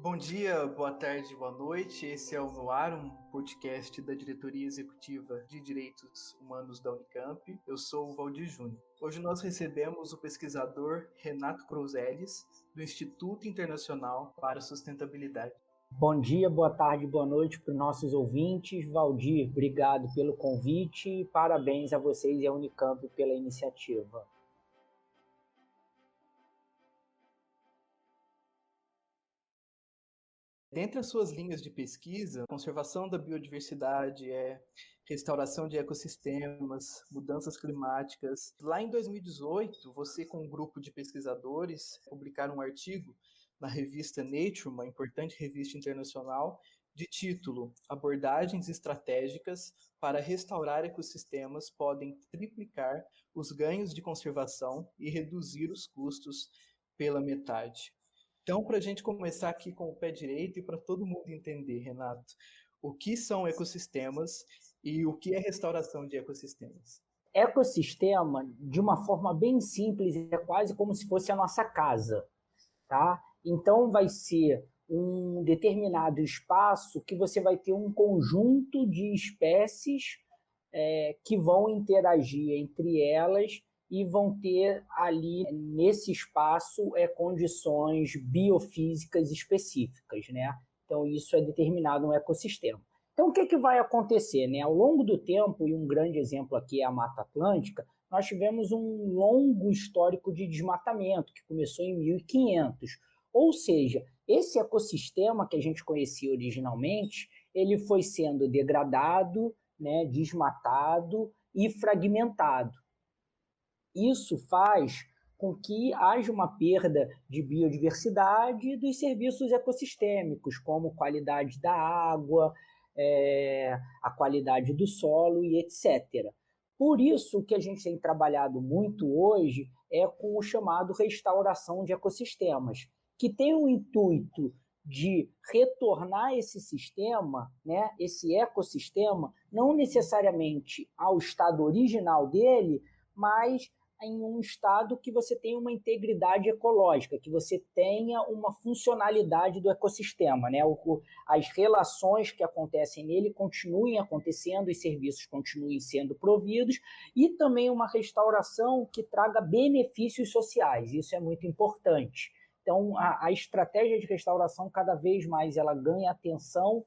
Bom dia, boa tarde, boa noite. Esse é o No Ar, um podcast da Diretoria Executiva de Direitos Humanos da Unicamp. Eu sou o Valdir Júnior. Hoje nós recebemos o pesquisador Renato Crouseles, do Instituto Internacional para a Sustentabilidade. Bom dia, boa tarde, boa noite para os nossos ouvintes. Valdir, obrigado pelo convite e parabéns a vocês e à Unicamp pela iniciativa. Dentre as suas linhas de pesquisa, conservação da biodiversidade, restauração de ecossistemas, mudanças climáticas. Lá em 2018, você com um grupo de pesquisadores publicaram um artigo na revista Nature, uma importante revista internacional, de título Abordagens estratégicas para restaurar ecossistemas podem triplicar os ganhos de conservação e reduzir os custos pela metade. Então, para a gente começar aqui com o pé direito e para todo mundo entender, Renato, o que são ecossistemas e o que é restauração de ecossistemas? Ecossistema, de uma forma bem simples, é quase como se fosse a nossa casa, tá? Então, vai ser um determinado espaço que você vai ter um conjunto de espécies que vão interagir entre elas e vão ter ali nesse espaço condições biofísicas específicas, né? Então isso é determinado no ecossistema. Então o que vai acontecer, né? Ao longo do tempo, e um grande exemplo aqui é a Mata Atlântica, nós tivemos um longo histórico de desmatamento que começou em 1500. Ou seja, esse ecossistema que a gente conhecia originalmente, ele foi sendo degradado, né, desmatado e fragmentado. Isso faz com que haja uma perda de biodiversidade dos serviços ecossistêmicos, como qualidade da água, a qualidade do solo e etc. Por isso, o que a gente tem trabalhado muito hoje é com o chamado restauração de ecossistemas, que tem o intuito de retornar esse sistema, né, esse ecossistema, não necessariamente ao estado original dele, mas em um estado que você tenha uma integridade ecológica, que você tenha uma funcionalidade do ecossistema, né? As relações que acontecem nele continuem acontecendo, os serviços continuem sendo providos e também uma restauração que traga benefícios sociais. Isso é muito importante. Então, a estratégia de restauração cada vez mais ela ganha atenção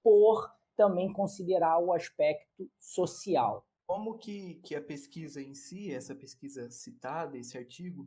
por também considerar o aspecto social. Como que a pesquisa em si, essa pesquisa citada, esse artigo,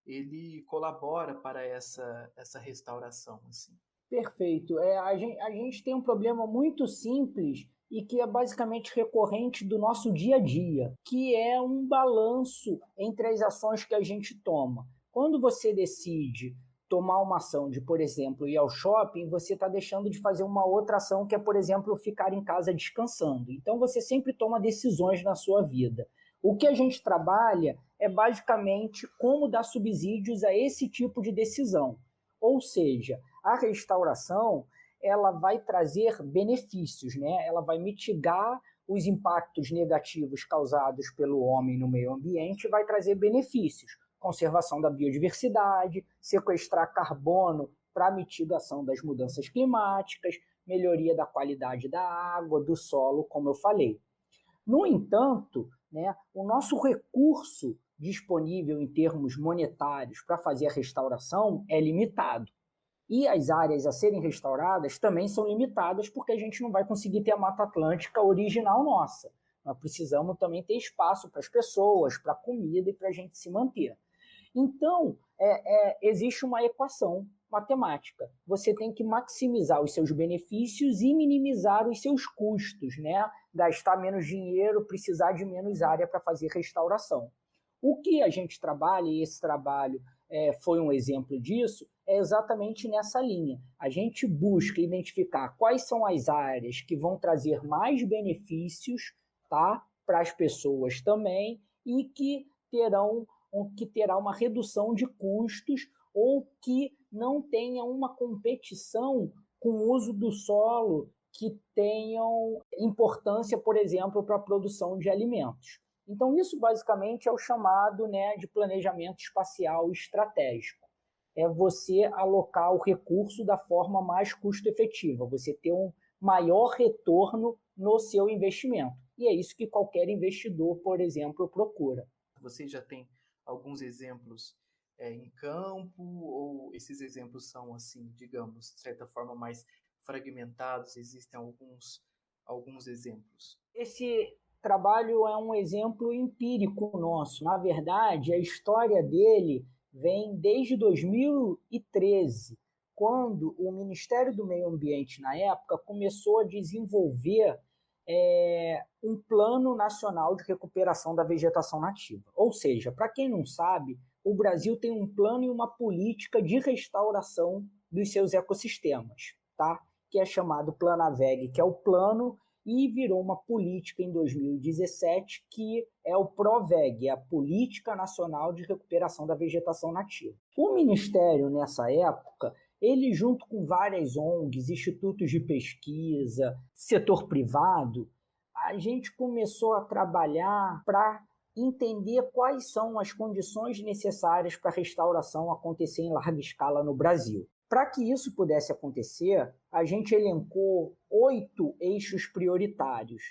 ele colabora para essa restauração, assim? Perfeito. A gente tem um problema muito simples e que é basicamente recorrente do nosso dia a dia, que é um balanço entre as ações que a gente toma. Quando você decide tomar uma ação de, por exemplo, ir ao shopping, você está deixando de fazer uma outra ação que é, por exemplo, ficar em casa descansando. Então você sempre toma decisões na sua vida. O que a gente trabalha é basicamente como dar subsídios a esse tipo de decisão. Ou seja, a restauração ela vai trazer benefícios, né? Ela vai mitigar os impactos negativos causados pelo homem no meio ambiente e vai trazer benefícios. Conservação da biodiversidade, sequestrar carbono para mitigação das mudanças climáticas, melhoria da qualidade da água, do solo, como eu falei. No entanto, né, o nosso recurso disponível em termos monetários para fazer a restauração é limitado. E as áreas a serem restauradas também são limitadas porque a gente não vai conseguir ter a Mata Atlântica original nossa. Nós precisamos também ter espaço para as pessoas, para a comida e para a gente se manter. Então, existe uma equação matemática. Você tem que maximizar os seus benefícios e minimizar os seus custos, né? Gastar menos dinheiro, precisar de menos área para fazer restauração. O que a gente trabalha, e esse trabalho foi um exemplo disso, é exatamente nessa linha. A gente busca identificar quais são as áreas que vão trazer mais benefícios, tá, para as pessoas também e que terá uma redução de custos ou que não tenha uma competição com o uso do solo que tenham importância, por exemplo, para a produção de alimentos. Então, isso basicamente é o chamado, né, de planejamento espacial estratégico. é você alocar o recurso da forma mais custo-efetiva, você ter um maior retorno no seu investimento. E é isso que qualquer investidor, por exemplo, procura. Você já tem alguns exemplos em campo, ou esses exemplos são, assim, digamos, de certa forma, mais fragmentados? Existem alguns exemplos? Esse trabalho é um exemplo empírico nosso. Na verdade, a história dele vem desde 2013, quando o Ministério do Meio Ambiente, na época, começou a desenvolver um plano nacional de recuperação da vegetação nativa. Ou seja, para quem não sabe, o Brasil tem um plano e uma política de restauração dos seus ecossistemas, tá? Que é chamado Planaveg, que é o plano, e virou uma política em 2017 que é o PROVEG, a Política Nacional de Recuperação da Vegetação Nativa. O Ministério, nessa época, ele, junto com várias ONGs, institutos de pesquisa, setor privado, a gente começou a trabalhar para entender quais são as condições necessárias para a restauração acontecer em larga escala no Brasil. Para que isso pudesse acontecer, a gente elencou 8 eixos prioritários.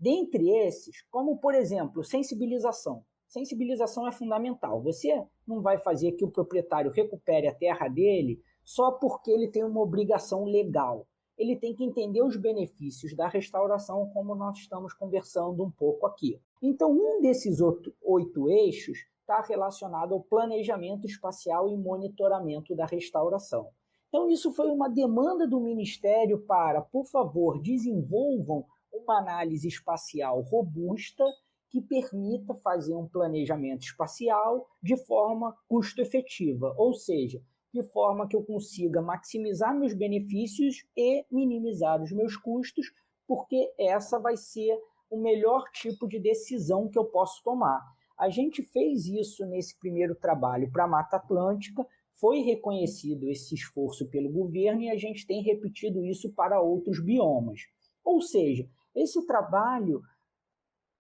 Dentre esses, como, por exemplo, sensibilização. Sensibilização é fundamental. Você não vai fazer que o proprietário recupere a terra dele só porque ele tem uma obrigação legal. Ele tem que entender os benefícios da restauração, como nós estamos conversando um pouco aqui. Então, um desses 8 eixos está relacionado ao planejamento espacial e monitoramento da restauração. Então, isso foi uma demanda do Ministério para, por favor, desenvolvam uma análise espacial robusta que permita fazer um planejamento espacial de forma custo-efetiva, ou seja, de forma que eu consiga maximizar meus benefícios e minimizar os meus custos, porque essa vai ser o melhor tipo de decisão que eu posso tomar. A gente fez isso nesse primeiro trabalho para a Mata Atlântica, foi reconhecido esse esforço pelo governo e a gente tem repetido isso para outros biomas. Ou seja, esse trabalho,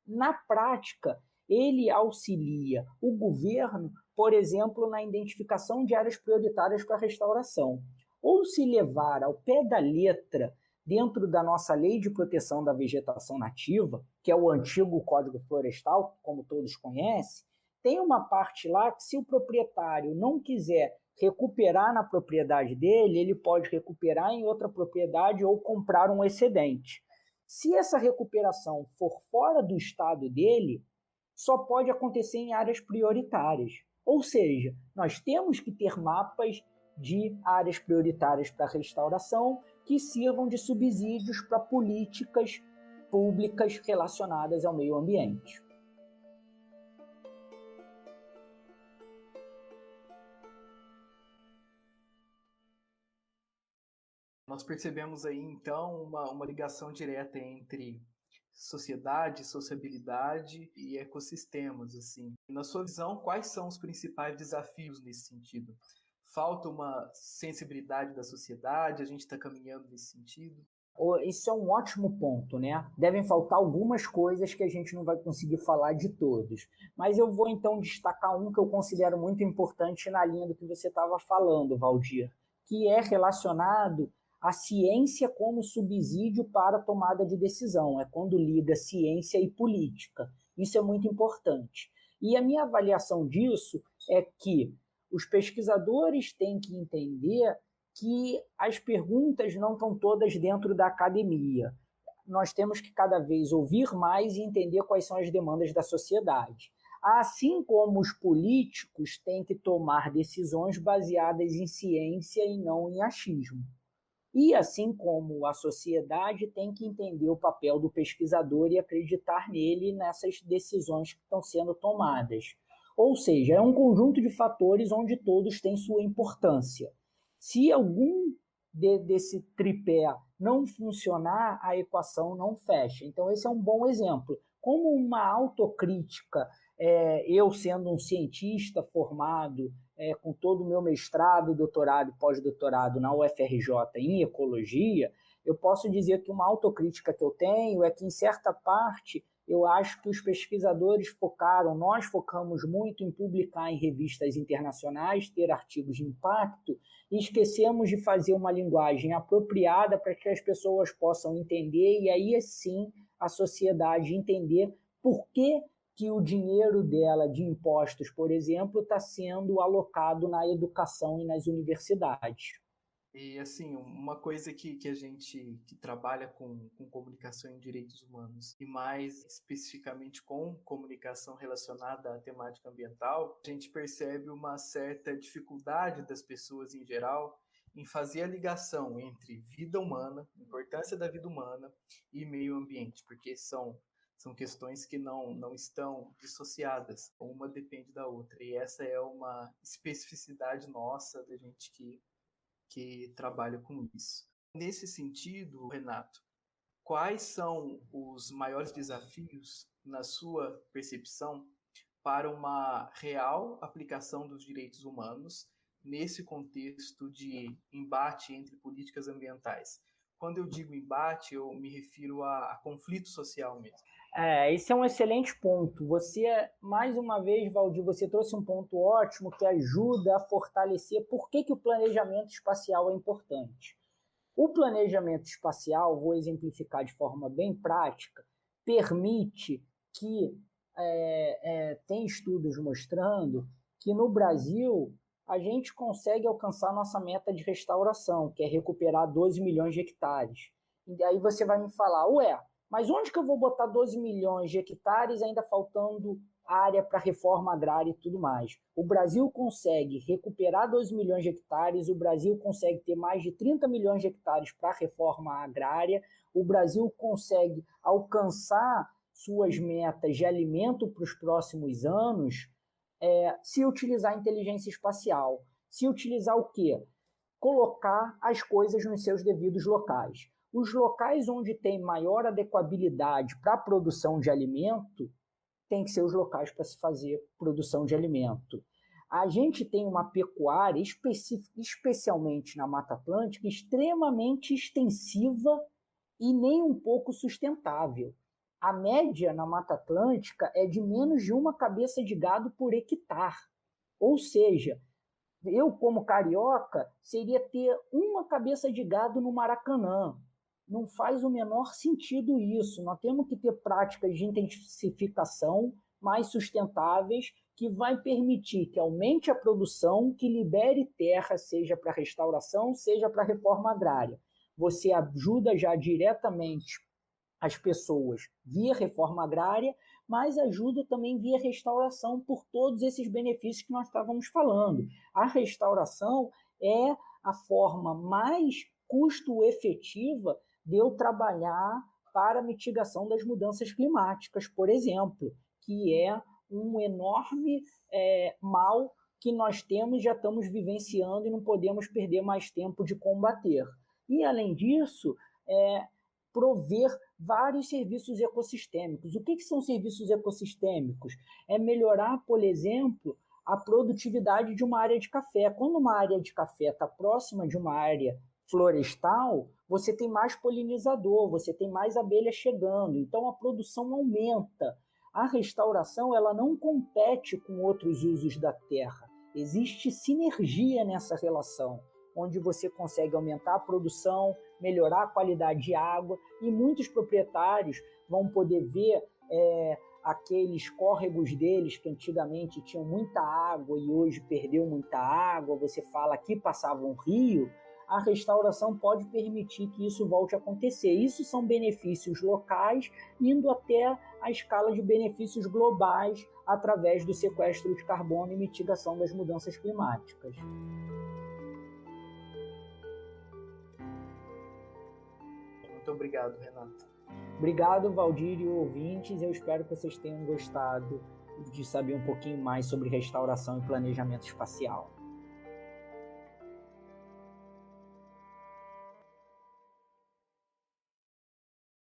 na prática, ele auxilia o governo, por exemplo, na identificação de áreas prioritárias para a restauração. Ou se levar ao pé da letra, dentro da nossa Lei de Proteção da Vegetação Nativa, que é o antigo Código Florestal, como todos conhecem, tem uma parte lá que, se o proprietário não quiser recuperar na propriedade dele, ele pode recuperar em outra propriedade ou comprar um excedente. Se essa recuperação for fora do estado dele, só pode acontecer em áreas prioritárias. Ou seja, nós temos que ter mapas de áreas prioritárias para restauração que sirvam de subsídios para políticas públicas relacionadas ao meio ambiente. Nós percebemos aí, então, uma ligação direta entre sociedade, sociabilidade e ecossistemas, assim. Na sua visão, quais são os principais desafios nesse sentido? Falta uma sensibilidade da sociedade? A gente está caminhando nesse sentido? Isso é um ótimo ponto, né? Devem faltar algumas coisas que a gente não vai conseguir falar de todos. Mas eu vou, então, destacar um que eu considero muito importante na linha do que você estava falando, Valdir, que é relacionado à ciência como subsídio para a tomada de decisão. É quando liga ciência e política. Isso é muito importante. E a minha avaliação disso é que os pesquisadores têm que entender que as perguntas não estão todas dentro da academia. Nós temos que cada vez ouvir mais e entender quais são as demandas da sociedade. Assim como os políticos têm que tomar decisões baseadas em ciência e não em achismo. E assim como a sociedade tem que entender o papel do pesquisador e acreditar nele nessas decisões que estão sendo tomadas. Ou seja, é um conjunto de fatores onde todos têm sua importância. Se algum desse tripé não funcionar, a equação não fecha. Então, esse é um bom exemplo. Como uma autocrítica, eu sendo um cientista formado, com todo o meu mestrado, doutorado e pós-doutorado na UFRJ em ecologia, eu posso dizer que uma autocrítica que eu tenho é que, em certa parte, eu acho que os pesquisadores nós focamos muito em publicar em revistas internacionais, ter artigos de impacto, e esquecemos de fazer uma linguagem apropriada para que as pessoas possam entender, e aí sim a sociedade entender por que o dinheiro dela de impostos, por exemplo, está sendo alocado na educação e nas universidades. E, assim, uma coisa que a gente que trabalha com comunicação em direitos humanos, e mais especificamente com comunicação relacionada à temática ambiental, a gente percebe uma certa dificuldade das pessoas em geral em fazer a ligação entre vida humana, importância da vida humana e meio ambiente, porque são questões que não estão dissociadas, uma depende da outra, e essa é uma especificidade nossa da gente que trabalha com isso. Nesse sentido, Renato, quais são os maiores desafios, na sua percepção, para uma real aplicação dos direitos humanos nesse contexto de embate entre políticas ambientais? Quando eu digo embate, eu me refiro a conflito social mesmo. Esse é um excelente ponto. Você, mais uma vez, Valdir, você trouxe um ponto ótimo que ajuda a fortalecer por que o planejamento espacial é importante. O planejamento espacial, vou exemplificar de forma bem prática, permite que, tem estudos mostrando que no Brasil a gente consegue alcançar nossa meta de restauração, que é recuperar 12 milhões de hectares. E aí você vai me falar, mas onde que eu vou botar 12 milhões de hectares ainda faltando área para reforma agrária e tudo mais? O Brasil consegue recuperar 12 milhões de hectares, o Brasil consegue ter mais de 30 milhões de hectares para reforma agrária, o Brasil consegue alcançar suas metas de alimento para os próximos anos, se utilizar a inteligência espacial. Se utilizar o quê? Colocar as coisas nos seus devidos locais. Os locais onde tem maior adequabilidade para a produção de alimento tem que ser os locais para se fazer produção de alimento. A gente tem uma pecuária, especialmente na Mata Atlântica, extremamente extensiva e nem um pouco sustentável. A média na Mata Atlântica é de menos de uma cabeça de gado por hectare. Ou seja, eu, como carioca, seria ter uma cabeça de gado no Maracanã. Não faz o menor sentido isso. Nós temos que ter práticas de intensificação mais sustentáveis que vai permitir que aumente a produção, que libere terra, seja para restauração, seja para reforma agrária. Você ajuda já diretamente as pessoas via reforma agrária, mas ajuda também via restauração por todos esses benefícios que nós estávamos falando. A restauração é a forma mais custo-efetiva de eu trabalhar para a mitigação das mudanças climáticas, por exemplo, que é um enorme mal que nós temos, já estamos vivenciando e não podemos perder mais tempo de combater. E, além disso, prover vários serviços ecossistêmicos. O que são serviços ecossistêmicos? É melhorar, por exemplo, a produtividade de uma área de café. Quando uma área de café está próxima de uma área florestal, você tem mais polinizador, você tem mais abelha chegando, então a produção aumenta. A restauração, ela não compete com outros usos da terra. Existe sinergia nessa relação, onde você consegue aumentar a produção, melhorar a qualidade de água, e muitos proprietários vão poder ver aqueles córregos deles que antigamente tinham muita água e hoje perdeu muita água, você fala que passava um rio. A restauração pode permitir que isso volte a acontecer. Isso são benefícios locais, indo até a escala de benefícios globais através do sequestro de carbono e mitigação das mudanças climáticas. Muito obrigado, Renato. Obrigado, Valdir e ouvintes. Eu espero que vocês tenham gostado de saber um pouquinho mais sobre restauração e planejamento espacial.